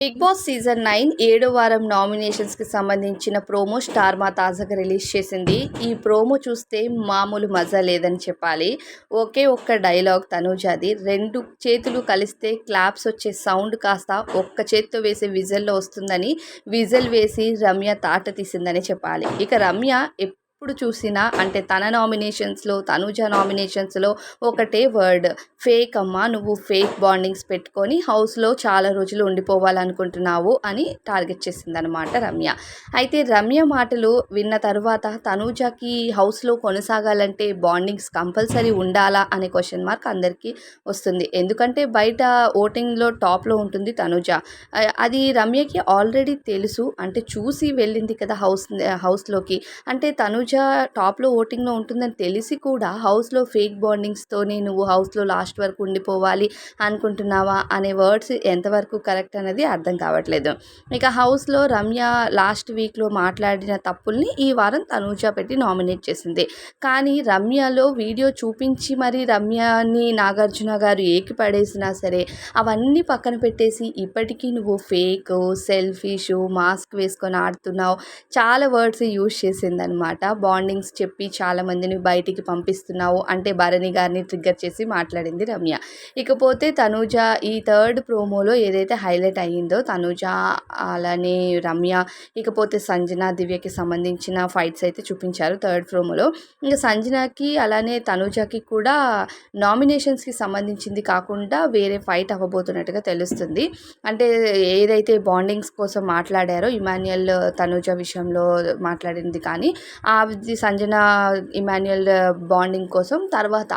Big boss season 9 ఏడో వారం నామినేషన్స్కి సంబంధించిన ప్రోమో స్టార్ మా తాజాగా రిలీజ్ చేసింది. ఈ ప్రోమో చూస్తే మామూలు మజా లేదని చెప్పాలి. ఒకే ఒక్క డైలాగ్ తనూజాది. 2 చేతులు కలిస్తే క్లాప్స్ వచ్చే సౌండ్ కాస్త ఒక్క చేత్తో వేసే విజిల్లో వస్తుందని విజిల్ వేసి రమ్య తాట తీసిందని చెప్పాలి. ఇక రమ్య ఎప్పుడు చూసినా అంటే తన నామినేషన్స్లో తనూజ నామినేషన్స్లో ఒకటే వర్డ్, ఫేక్ అమ్మా, నువ్వు ఫేక్ బాండింగ్స్ పెట్టుకొని హౌస్లో చాలా రోజులు ఉండిపోవాలనుకుంటున్నావు అని టార్గెట్ చేసిందనమాట రమ్య. అయితే రమ్య మాటలు విన్న తర్వాత తనూజకి హౌస్లో కొనసాగాలంటే బాండింగ్స్ కంపల్సరీ ఉండాలా అనే క్వశ్చన్ మార్క్ అందరికీ వస్తుంది. ఎందుకంటే బయట ఓటింగ్లో టాప్లో ఉంటుంది తనూజ. అది రమ్యకి ఆల్రెడీ తెలుసు, అంటే చూసి వెళ్ళింది కదా హౌస్లోకి. అంటే తనూజ టాప్లో ఓటింగ్లో ఉంటుందని తెలిసి కూడా హౌస్లో ఫేక్ బాండింగ్స్తోనే నువ్వు హౌస్లో లాస్ట్ వరకు ఉండిపోవాలి అనుకుంటున్నావా అనే వర్డ్స్ ఎంతవరకు కరెక్ట్ అనేది అర్థం కావట్లేదు. ఇక హౌస్లో రమ్య లాస్ట్ వీక్లో మాట్లాడిన తప్పుల్ని ఈ వారం తనూజ పెట్టి నామినేట్ చేసింది. కానీ రమ్యలో వీడియో చూపించి మరి రమ్యని నాగార్జున గారు ఏకి పడేసినా సరే అవన్నీ పక్కన పెట్టేసి ఇప్పటికీ నువ్వు ఫేక్, సెల్ఫిష్, మాస్క్ వేసుకొని ఆడుతున్నావు, చాలా వర్డ్స్ యూజ్ చేసిందనమాట. బాండింగ్స్ చెప్పి చాలామందిని బయటికి పంపిస్తున్నావు అంటే భరణి గారిని ట్రిగ్గర్ చేసి మాట్లాడింది రమ్య. ఇకపోతే తనూజ ఈ థర్డ్ ప్రోమోలో ఏదైతే హైలైట్ అయ్యిందో తనూజ అలానే రమ్య, ఇకపోతే సంజన, దివ్యకి సంబంధించిన ఫైట్స్ అయితే చూపించారు థర్డ్ ప్రోమోలో. ఇంకా సంజనకి అలానే తనూజకి కూడా నామినేషన్స్కి సంబంధించింది కాకుండా వేరే ఫైట్ అవ్వబోతున్నట్టుగా తెలుస్తుంది. అంటే ఏదైతే బాండింగ్స్ కోసం మాట్లాడారో ఇమాన్యుయల్ తనూజ విషయంలో మాట్లాడింది కానీ అది సంజన ఇమాన్యుయల్ బాండింగ్ కోసం తర్వాత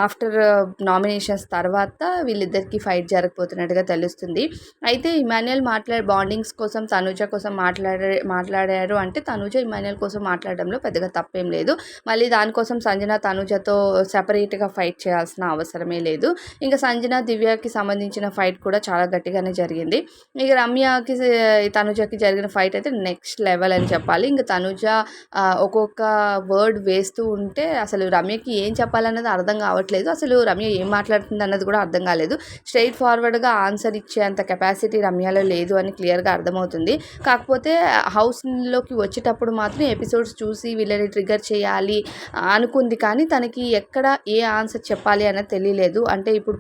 ఆఫ్టర్ నామినేషన్స్ తర్వాత వీళ్ళిద్దరికీ ఫైట్ జరగబోతున్నట్టుగా తెలుస్తుంది. అయితే ఇమాన్యుయల్ బాండింగ్స్ కోసం తనూజ కోసం మాట్లాడారు అంటే తనూజ ఇమాన్యుయల్ కోసం మాట్లాడడంలో పెద్దగా తప్పేం లేదు. మళ్ళీ దానికోసం సంజన తనూజతో సెపరేట్గా ఫైట్ చేయాల్సిన అవసరమే లేదు. ఇంకా సంజన దివ్యకి సంబంధించిన ఫైట్ కూడా చాలా గట్టిగానే జరిగింది. ఇక రమ్యకి తనూజకి జరిగిన ఫైట్ అయితే నెక్స్ట్ లెవెల్ అని చెప్పాలి. ఇంకా తనూజ ఒక్కొక్క వర్డ్ వేస్తూ ఉంటే అసలు రమ్యకి ఏం చెప్పాలన్నది అర్థం కావట్లేదు. అసలు రమ్య ఏం మాట్లాడుతుంది అన్నది కూడా అర్థం కాలేదు. స్ట్రైట్ ఫార్వర్డ్గా ఆన్సర్ ఇచ్చే అంత కెపాసిటీ రమ్యలో లేదు అని క్లియర్గా అర్థమవుతుంది. కాకపోతే హౌస్లోకి వచ్చేటప్పుడు మాత్రం ఎపిసోడ్స్ చూసి వీళ్ళని ట్రిగ్గర్ చేయాలి అనుకుంది కానీ తనకి ఎక్కడ ఏ ఆన్సర్ చెప్పాలి అన్నది తెలియలేదు. అంటే ఇప్పుడు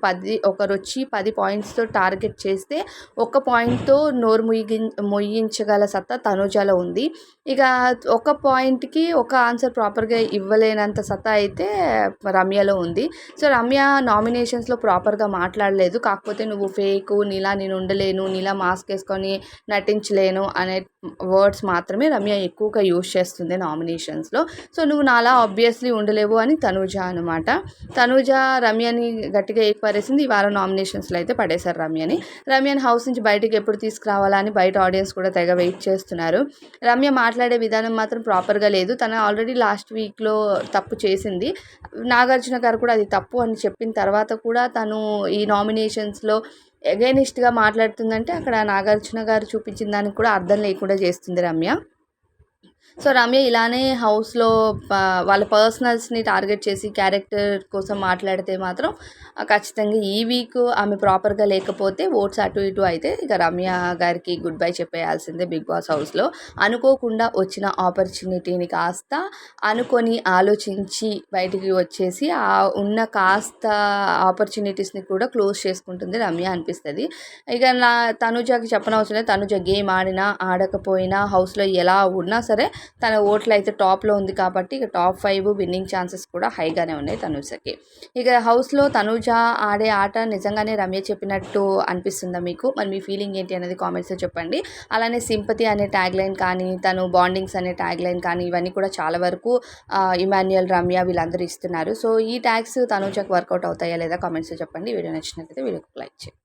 ఒకరు వచ్చి 10 పాయింట్స్తో టార్గెట్ చేస్తే ఒక్క పాయింట్తో నోరు మొయ్యించగల సత్తా తనూజలో ఉంది. ఇక ఒక పాయింట్కి ఒక ఆన్సర్ ప్రాపర్గా ఇవ్వలేనంత సత్తా అయితే రమ్యలో ఉంది. సో రమ్య నామినేషన్స్లో ప్రాపర్గా మాట్లాడలేదు. కాకపోతే నువ్వు ఫేక్, నీలా నేను ఉండలేను, నీలా మాస్క్ వేసుకొని నటించలేను అనే వర్డ్స్ మాత్రమే రమ్య ఎక్కువగా యూజ్ చేస్తుంది నామినేషన్స్లో. సో నువ్వు నాలా ఆబ్వియస్లీ ఉండలేవు అని తనూజ అనమాట. తనూజ రమ్యని గట్టిగా ఏకపరేసింది. ఈ వారం నామినేషన్స్లో అయితే పడేశారు రమ్యని హౌస్ నుంచి బయటకు ఎప్పుడు తీసుకురావాలా అని బయట ఆడియన్స్ కూడా తెగ వెయిట్ చేస్తున్నారు. రమ్య మాట్లాడే విధానం మాత్రం ప్రాపర్గా లేదు. తను ఆల్రెడీ లాస్ట్ వీక్లో తప్పు చేసింది. నాగార్జున గారు కూడా అది తప్పు అని చెప్పిన తర్వాత కూడా తను ఈ నామినేషన్స్లో ఎగైనిస్ట్గా మాట్లాడుతుందంటే అక్కడ నాగార్జున గారు చూపించిన దానికి కూడా అర్థం లేకుండా చేస్తుంది రమ్య. సో రమ్య ఇలానే హౌస్లో వాళ్ళ పర్సనల్స్ని టార్గెట్ చేసి క్యారెక్టర్ కోసం మాట్లాడితే మాత్రం ఖచ్చితంగా ఈ వీక్ ఆమె ప్రాపర్గా లేకపోతే ఓట్స్ అటు ఇటు అయితే ఇక రమ్య గారికి గుడ్ బై చెప్పేయాల్సిందే బిగ్ బాస్ హౌస్లో. అనుకోకుండా వచ్చిన ఆపర్చునిటీని కాస్త అనుకొని ఆలోచించి బయటికి వచ్చేసి ఆ ఉన్న కాస్త ఆపర్చునిటీస్ని కూడా క్లోజ్ చేసుకుంటుంది రమ్య అనిపిస్తుంది. ఇక తనూజకి చెప్పనవసరం లేదు. తనూజ గేమ్ ఆడినా ఆడకపోయినా హౌస్లో ఎలా ఉన్నా సరే తన ఓట్లు అయితే టాప్లో ఉంది కాబట్టి ఇక టాప్ 5 విన్నింగ్ ఛాన్సెస్ కూడా హైగానే ఉన్నాయి తనూజకి. ఇక హౌస్లో తనూజ ఆడే ఆట నిజంగానే రమ్య చెప్పినట్టు అనిపిస్తుందా మీకు? మరి మీ ఫీలింగ్ ఏంటి అనేది కామెంట్స్లో చెప్పండి. అలానే సింపతి అనే ట్యాగ్ లైన్ కానీ తను బాండింగ్స్ అనే ట్యాగ్ లైన్ కానీ ఇవన్నీ కూడా చాలా వరకు ఇమాన్యుయల్, రమ్య వీళ్ళందరూ ఇస్తున్నారు. సో ఈ ట్యాగ్స్ తనూజకి వర్కౌట్ అవుతాయా లేదా కామెంట్స్లో చెప్పండి. వీడియో నచ్చినట్లయితే వీడియోకి లైక్ చేయండి.